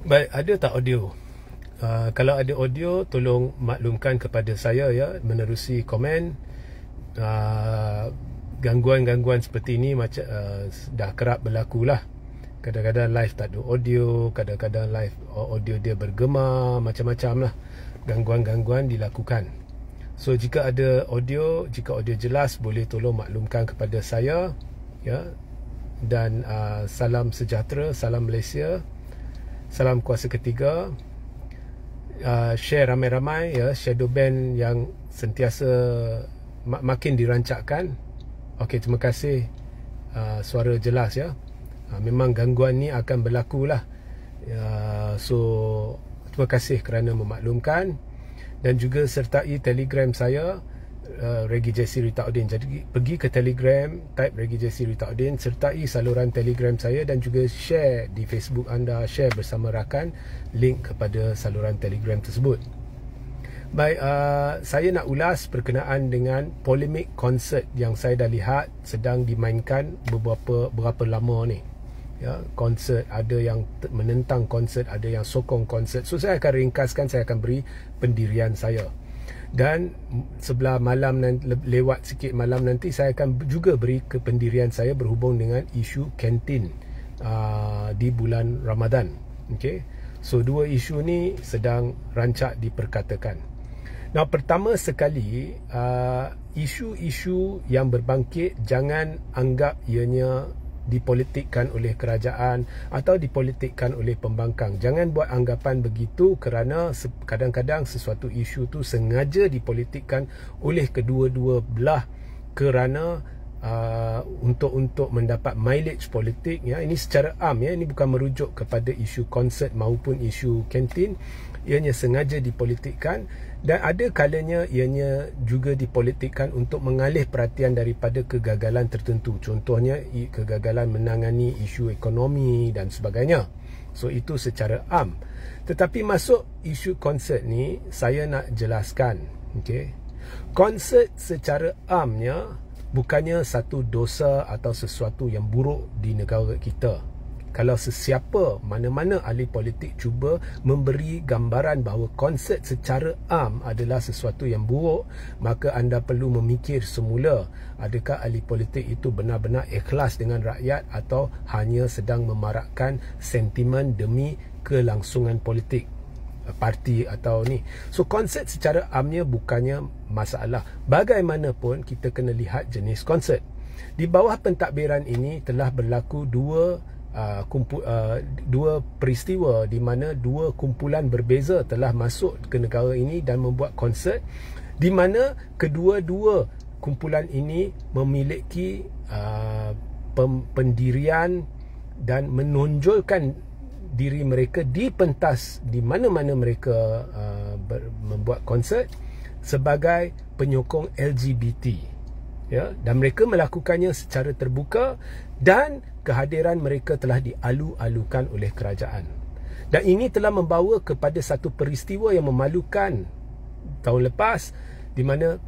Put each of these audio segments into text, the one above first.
Baik, ada tak audio? Kalau ada audio, tolong maklumkan kepada saya ya, menerusi komen. Gangguan-gangguan seperti ini macam dah kerap berlaku lah. Kadang-kadang live tak ada audio, kadang-kadang live audio dia bergema, macam-macam lah. Gangguan-gangguan dilakukan. So jika ada audio, jika audio jelas, boleh tolong maklumkan kepada saya ya. Dan salam sejahtera, salam Malaysia, salam kuasa ketiga. Share ramai-ramai ya, shadow ban yang sentiasa makin dirancangkan. Okey, terima kasih. Suara jelas ya. Memang gangguan ni akan berlaku lah. So terima kasih kerana memaklumkan. Dan juga sertai Telegram saya, Reggie Jesse Ritaudin. Jadi pergi ke Telegram, type Reggie Jesse Ritaudin, sertai saluran Telegram saya dan juga share di Facebook anda, share bersama rakan link kepada saluran Telegram tersebut. Baik, saya nak ulas berkenaan dengan polemik konsert yang saya dah lihat sedang dimainkan berapa lama ni. Ya, konsert, ada yang menentang konsert, ada yang sokong konsert. So saya akan ringkaskan, saya akan beri pendirian saya. Dan sebelah malam lewat sikit malam nanti, saya akan juga beri kependirian saya berhubung dengan isu kantin di bulan Ramadan. Okay? So dua isu ni sedang rancak diperkatakan. Nah, pertama sekali, isu-isu yang berbangkit jangan anggap ianya dipolitikkan oleh kerajaan atau dipolitikkan oleh pembangkang. Jangan buat anggapan begitu, kerana kadang-kadang sesuatu isu tu sengaja dipolitikkan oleh kedua-dua belah kerana untuk mendapat mileage politik ya. Ini secara am ya, ini bukan merujuk kepada isu konsert maupun isu kantin. Ianya sengaja dipolitikkan, dan ada kalanya ianya juga dipolitikkan untuk mengalih perhatian daripada kegagalan tertentu. Contohnya kegagalan menangani isu ekonomi dan sebagainya. So itu secara am. Tetapi masuk isu konsert ni, saya nak jelaskan, okey. Konsert secara amnya bukannya satu dosa atau sesuatu yang buruk di negara kita. Kalau sesiapa, mana-mana ahli politik cuba memberi gambaran bahawa konsert secara am adalah sesuatu yang buruk, maka anda perlu memikir semula, adakah ahli politik itu benar-benar ikhlas dengan rakyat atau hanya sedang memarakkan sentimen demi kelangsungan politik parti atau ni. So konsert secara amnya bukannya masalah. Bagaimanapun kita kena lihat jenis konsert. Di bawah pentadbiran ini telah berlaku dua peristiwa di mana dua kumpulan berbeza telah masuk ke negara ini dan membuat konsert, di mana kedua-dua kumpulan ini memiliki pendirian dan menonjolkan diri mereka di pentas di mana-mana mereka membuat konsert sebagai penyokong LGBT ya, dan mereka melakukannya secara terbuka dan kehadiran mereka telah dialu-alukan oleh kerajaan. Dan ini telah membawa kepada satu peristiwa yang memalukan tahun lepas, di mana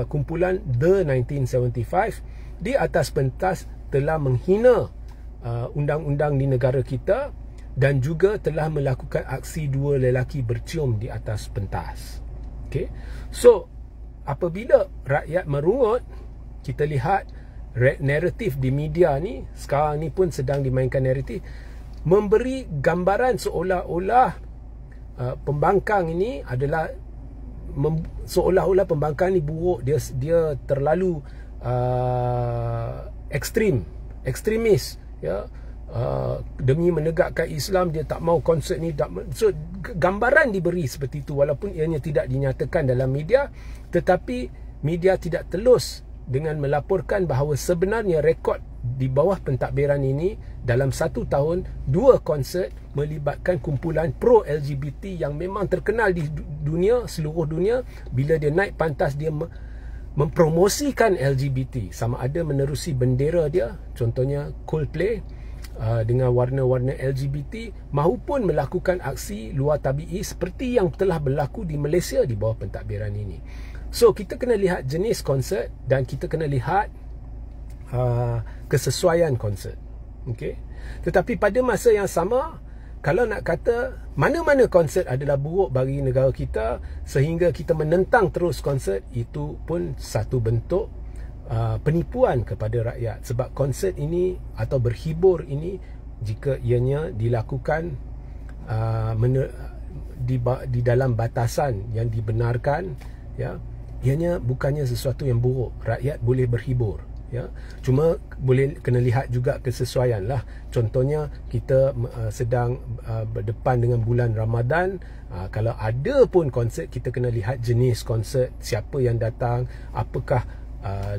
kumpulan The 1975 di atas pentas telah menghina undang-undang di negara kita dan juga telah melakukan aksi dua lelaki bercium di atas pentas. Okay? So apabila rakyat merungut, kita lihat naratif di media ni, sekarang ni pun sedang dimainkan naratif, memberi gambaran seolah-olah pembangkang ini adalah seolah-olah pembangkang ni buruk, dia terlalu ekstremis ya, demi menegakkan Islam dia tak mau konsert ni. So gambaran diberi seperti itu, walaupun ianya tidak dinyatakan dalam media, tetapi media tidak telus dengan melaporkan bahawa sebenarnya rekod di bawah pentadbiran ini dalam satu tahun, dua konsert melibatkan kumpulan pro-LGBT yang memang terkenal di dunia, seluruh dunia. Bila dia naik pantas, dia mempromosikan LGBT, sama ada menerusi bendera dia, contohnya Coldplay dengan warna-warna LGBT, maupun melakukan aksi luar tabi'i seperti yang telah berlaku di Malaysia di bawah pentadbiran ini. So kita kena lihat jenis konsert dan kita kena lihat kesesuaian konsert. Okay? Tetapi pada masa yang sama, kalau nak kata mana-mana konsert adalah buruk bagi negara kita sehingga kita menentang terus konsert, itu pun satu bentuk penipuan kepada rakyat. Sebab konsert ini atau berhibur ini, jika ianya dilakukan di dalam batasan yang dibenarkan, ya, ianya bukannya sesuatu yang buruk. Rakyat boleh berhibur, ya. Cuma boleh kena lihat juga kesesuaian lah. Contohnya kita sedang berdepan dengan bulan Ramadan. Kalau ada pun konsert, kita kena lihat jenis konsert, siapa yang datang, apakah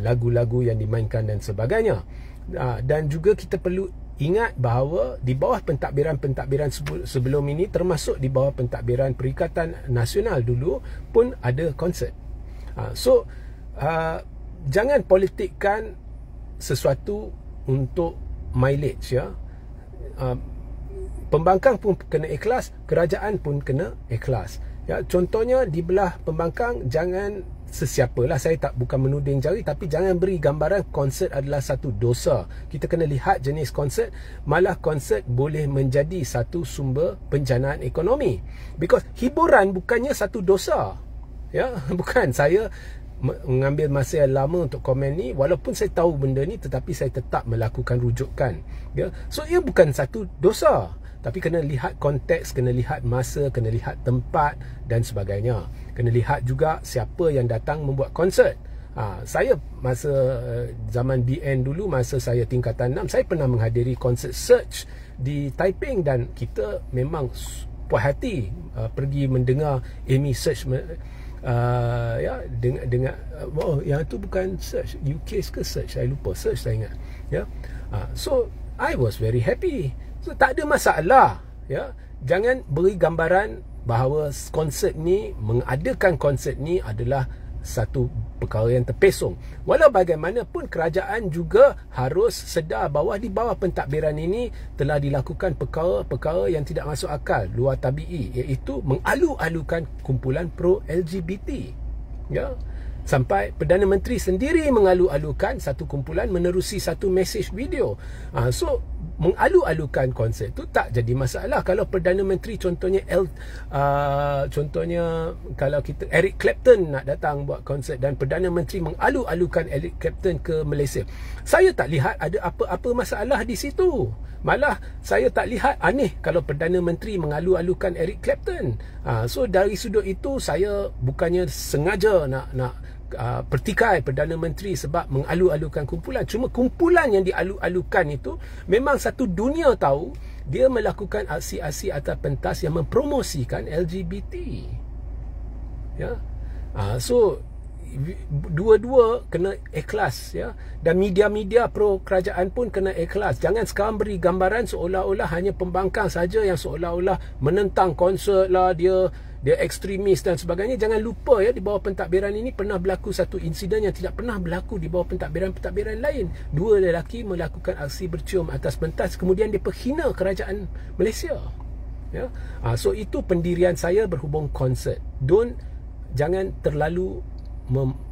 lagu-lagu yang dimainkan dan sebagainya. Dan juga kita perlu ingat bahawa di bawah pentadbiran-pentadbiran sebelum ini, termasuk di bawah pentadbiran Perikatan Nasional dulu pun ada konsert. So jangan politikkan sesuatu untuk mileage, ya. Pembangkang pun kena ikhlas, kerajaan pun kena ikhlas, ya. Contohnya di belah pembangkang, jangan sesiapalah, saya bukan menuding jari, tapi jangan beri gambaran konsert adalah satu dosa. Kita kena lihat jenis konsert. Malah konsert boleh menjadi satu sumber penjanaan ekonomi, because hiburan bukannya satu dosa, ya. Bukan saya mengambil masa yang lama untuk komen ni, walaupun saya tahu benda ni, tetapi saya tetap melakukan rujukan, ya. So ia bukan satu dosa, tapi kena lihat konteks, kena lihat masa, kena lihat tempat dan sebagainya. Kena lihat juga siapa yang datang membuat konsert. Saya masa zaman BN dulu, masa saya tingkatan 6, saya pernah menghadiri konsert Search di Taiping, dan kita memang puas hati pergi mendengar Amy Search, ya, dengan yang itu bukan Search UK ke Search, saya lupa, Search saya ingat, ya. So I was very happy. So tak ada masalah, ya. Jangan beri gambaran bahawa konsert ni, mengadakan konsert ni adalah satu perkara yang terpesong. Walau bagaimanapun, kerajaan juga harus sedar bahawa di bawah pentadbiran ini telah dilakukan perkara-perkara yang tidak masuk akal, luar tabi'i, iaitu mengalu-alukan kumpulan pro-LGBT, ya. Sampai Perdana Menteri sendiri mengalu-alukan satu kumpulan menerusi satu mesej video. So mengalu-alukan konsert tu tak jadi masalah. Kalau Perdana Menteri contohnya contohnya kalau kita Eric Clapton nak datang buat konsert dan Perdana Menteri mengalu-alukan Eric Clapton ke Malaysia, saya tak lihat ada apa-apa masalah di situ. Malah saya tak lihat aneh kalau Perdana Menteri mengalu-alukan Eric Clapton. So dari sudut itu, saya bukannya sengaja nak pertikai Perdana Menteri sebab mengalu-alukan kumpulan. Cuma kumpulan yang dialu-alukan itu memang satu dunia tahu dia melakukan aksi-aksi atas pentas yang mempromosikan LGBT, ya. So dua-dua kena ikhlas, ya. Dan media-media pro kerajaan pun kena ikhlas. Jangan sekarang beri gambaran seolah-olah hanya pembangkang saja yang seolah-olah menentang konsert lah, dia ekstremis dan sebagainya. Jangan lupa, ya, di bawah pentadbiran ini pernah berlaku satu insiden yang tidak pernah berlaku di bawah pentadbiran-pentadbiran lain. Dua lelaki melakukan aksi bercium atas pentas, kemudian dia menghina kerajaan Malaysia, ya. So itu pendirian saya berhubung konsert. Jangan terlalu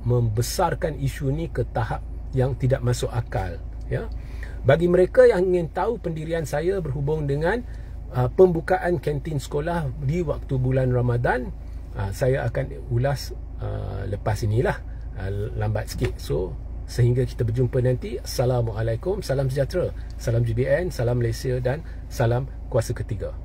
membesarkan isu ni ke tahap yang tidak masuk akal, ya. Bagi mereka yang ingin tahu pendirian saya berhubung dengan pembukaan kantin sekolah di waktu bulan Ramadan, saya akan ulas lepas inilah, lambat sikit. So sehingga kita berjumpa nanti, Assalamualaikum, salam sejahtera, salam GBN, salam Malaysia dan salam kuasa ketiga.